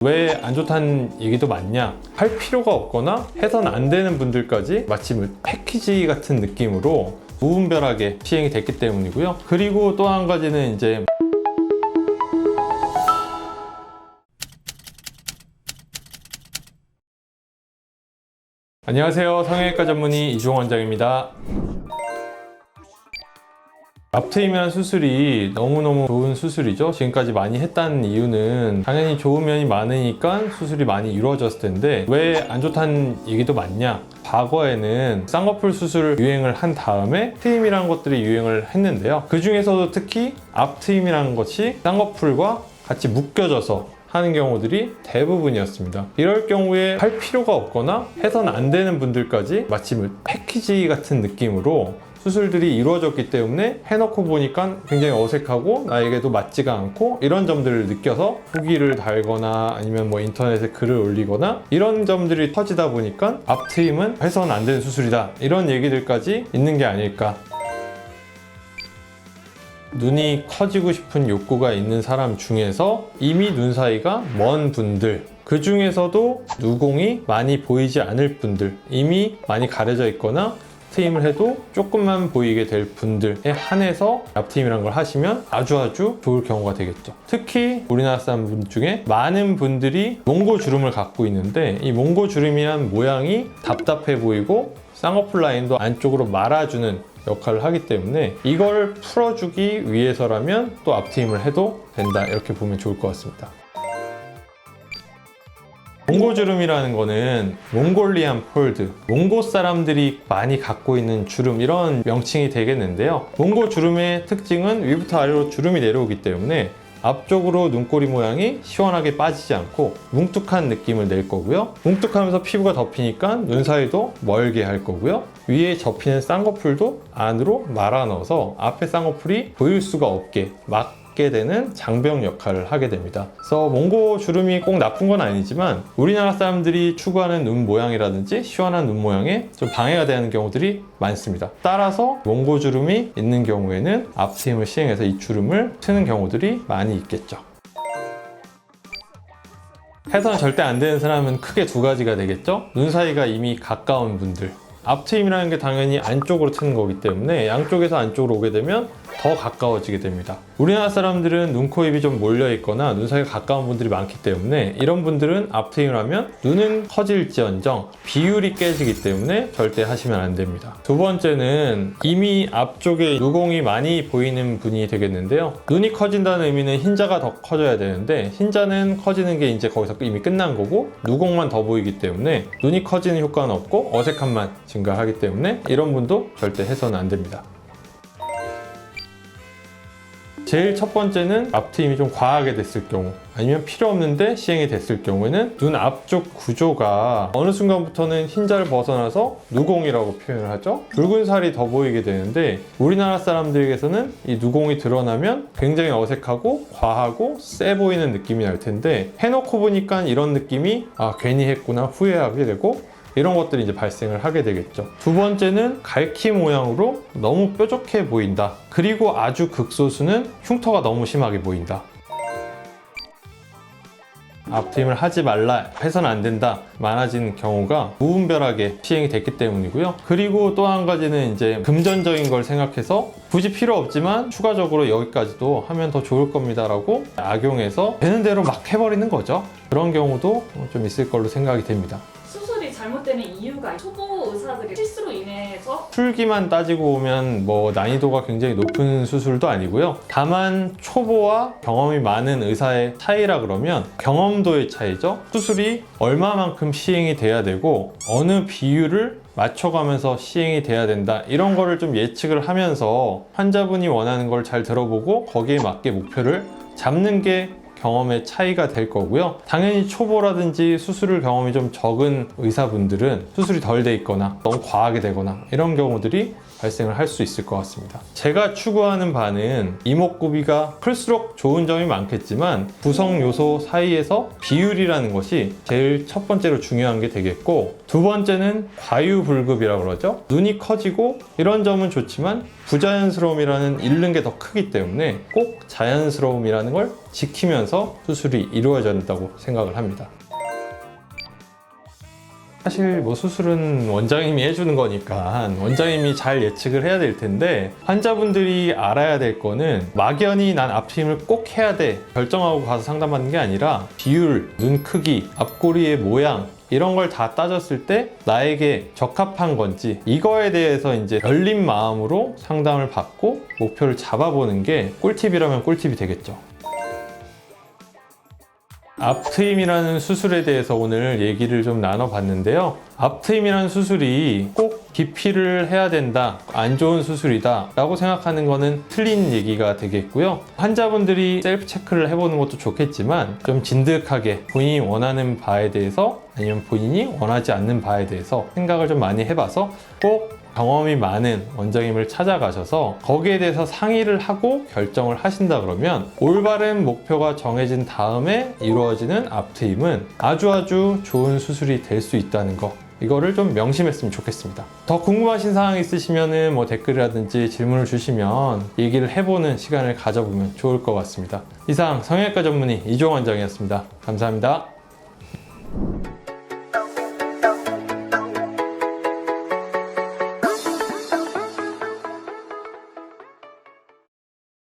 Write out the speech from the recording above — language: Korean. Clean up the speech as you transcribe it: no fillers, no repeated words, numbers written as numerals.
왜 안 좋다는 얘기도 많냐? 할 필요가 없거나 해서는 안 되는 분들까지 마치 패키지 같은 느낌으로 무분별하게 시행이 됐기 때문이고요. 그리고 또 한 가지는 이제 안녕하세요. 성형외과 전문의 이주홍 원장입니다. 앞트임이라는 수술이 너무너무 좋은 수술이죠. 지금까지 많이 했다는 이유는 당연히 좋은 면이 많으니까 수술이 많이 이루어졌을 텐데 왜 안 좋다는 얘기도 많냐? 과거에는 쌍꺼풀 수술을 유행을 한 다음에 트임이라는 것들이 유행을 했는데요. 그 중에서도 특히 앞트임이라는 것이 쌍꺼풀과 같이 묶여져서 하는 경우들이 대부분이었습니다. 이럴 경우에 할 필요가 없거나 해서는 안 되는 분들까지 마치 패키지 같은 느낌으로 수술들이 이루어졌기 때문에 해놓고 보니까 굉장히 어색하고 나에게도 맞지가 않고 이런 점들을 느껴서 후기를 달거나 아니면 인터넷에 글을 올리거나 이런 점들이 터지다 보니까 앞트임은 해서는 안 되는 수술이다 이런 얘기들까지 있는 게 아닐까. 눈이 커지고 싶은 욕구가 있는 사람 중에서 이미 눈 사이가 먼 분들, 그 중에서도 누공이 많이 보이지 않을 분들, 이미 많이 가려져 있거나 트임을 해도 조금만 보이게 될 분들에 한해서 앞트임이라는 걸 하시면 아주 좋을 경우가 되겠죠. 특히 우리나라 사람들 중에 많은 분들이 몽고주름을 갖고 있는데 이 몽고주름이란 모양이 답답해 보이고 쌍꺼풀 라인도 안쪽으로 말아주는 역할을 하기 때문에 이걸 풀어주기 위해서라면 또 앞트임을 해도 된다 이렇게 보면 좋을 것 같습니다. 몽고주름이라는 거는 몽골리안 폴드, 몽고 사람들이 많이 갖고 있는 주름 이런 명칭이 되겠는데요. 몽고주름의 특징은 위부터 아래로 주름이 내려오기 때문에 앞쪽으로 눈꼬리 모양이 시원하게 빠지지 않고 뭉툭한 느낌을 낼 거고요. 뭉툭하면서 피부가 덮이니까 눈 사이도 멀게 할 거고요. 위에 접히는 쌍꺼풀도 안으로 말아 넣어서 앞에 쌍꺼풀이 보일 수가 없게 막게 되는 장벽 역할을 하게 됩니다. 그래서 몽고 주름이 꼭 나쁜 건 아니지만 우리나라 사람들이 추구하는 눈 모양이라든지 시원한 눈 모양에 좀 방해가 되는 경우들이 많습니다. 따라서 몽고 주름이 있는 경우에는 앞트임을 시행해서 이 주름을 트는 경우들이 많이 있겠죠. 해서는 절대 안 되는 사람은 크게 두 가지가 되겠죠. 눈 사이가 이미 가까운 분들, 앞트임이라는 게 당연히 안쪽으로 트는 거기 때문에 양쪽에서 안쪽으로 오게 되면 더 가까워지게 됩니다. 우리나라 사람들은 눈, 코, 입이 좀 몰려 있거나 눈 사이가 가까운 분들이 많기 때문에 이런 분들은 앞트임을 하면 눈은 커질지언정 비율이 깨지기 때문에 절대 하시면 안 됩니다. 두 번째는 이미 앞쪽에 누공이 많이 보이는 분이 되겠는데요. 눈이 커진다는 의미는 흰자가 더 커져야 되는데 흰자는 커지는 게 이제 거기서 이미 끝난 거고 누공만 더 보이기 때문에 눈이 커지는 효과는 없고 어색함만 증가하기 때문에 이런 분도 절대 해서는 안 됩니다. 제일 첫 번째는 앞트임이 좀 과하게 됐을 경우 아니면 필요 없는데 시행이 됐을 경우에는 눈 앞쪽 구조가 어느 순간부터는 흰자를 벗어나서 누공이라고 표현을 하죠. 붉은 살이 더 보이게 되는데 우리나라 사람들에게서는 이 누공이 드러나면 굉장히 어색하고 과하고 세 보이는 느낌이 날 텐데 해놓고 보니까 이런 느낌이 괜히 했구나 후회하게 되고 이런 것들이 이제 발생을 하게 되겠죠. 두 번째는 갈퀴 모양으로 너무 뾰족해 보인다. 그리고 아주 극소수는 흉터가 너무 심하게 보인다. 앞트임을 하지 말라, 해서는 안 된다 많아지는 경우가 무분별하게 시행이 됐기 때문이고요. 그리고 또 한 가지는 이제 금전적인 걸 생각해서 굳이 필요 없지만 추가적으로 여기까지도 하면 더 좋을 겁니다 라고 악용해서 되는 대로 막 해버리는 거죠. 그런 경우도 좀 있을 걸로 생각이 됩니다. 잘못되는 이유가 초보 의사들의 실수로 인해서 풀기만 따지고 보면 난이도가 굉장히 높은 수술도 아니고요. 다만 초보와 경험이 많은 의사의 차이라 그러면 경험도의 차이죠. 수술이 얼마만큼 시행이 돼야 되고 어느 비율을 맞춰가면서 시행이 돼야 된다 이런 거를 좀 예측을 하면서 환자분이 원하는 걸 잘 들어보고 거기에 맞게 목표를 잡는 게 경험의 차이가 될 거고요. 당연히 초보라든지 수술을 경험이 좀 적은 의사분들은 수술이 덜 돼 있거나 너무 과하게 되거나 이런 경우들이 발생을 할 수 있을 것 같습니다. 제가 추구하는 바는 이목구비가 클수록 좋은 점이 많겠지만 구성 요소 사이에서 비율이라는 것이 제일 첫 번째로 중요한 게 되겠고, 두 번째는 과유불급이라고 그러죠. 눈이 커지고 이런 점은 좋지만 부자연스러움이라는 잃는 게 더 크기 때문에 꼭 자연스러움이라는 걸 지키면서 수술이 이루어져야 된다고 생각을 합니다. 사실 뭐 수술은 원장님이 해주는 거니까 원장님이 잘 예측을 해야 될 텐데, 환자분들이 알아야 될 거는 막연히 난 앞트임을 꼭 해야 돼 결정하고 가서 상담하는 게 아니라 비율, 눈 크기, 앞꼬리의 모양 이런 걸 다 따졌을 때 나에게 적합한 건지, 이거에 대해서 이제 열린 마음으로 상담을 받고 목표를 잡아보는 게 꿀팁이라면 꿀팁이 되겠죠. 앞트임이라는 수술에 대해서 오늘 얘기를 좀 나눠봤는데요. 앞트임이라는 수술이 꼭 기피를 해야 된다, 안 좋은 수술이다 라고 생각하는 거는 틀린 얘기가 되겠고요. 환자분들이 셀프 체크를 해보는 것도 좋겠지만 좀 진득하게 본인이 원하는 바에 대해서 아니면 본인이 원하지 않는 바에 대해서 생각을 좀 많이 해봐서 꼭 경험이 많은 원장님을 찾아가셔서 거기에 대해서 상의를 하고 결정을 하신다 그러면 올바른 목표가 정해진 다음에 이루어지는 앞트임은 아주 좋은 수술이 될 수 있다는 거, 이거를 좀 명심했으면 좋겠습니다. 더 궁금하신 사항 있으시면은 뭐 댓글이라든지 질문을 주시면 얘기를 해보는 시간을 가져보면 좋을 것 같습니다. 이상 성형외과 전문의 이종원 원장이었습니다. 감사합니다.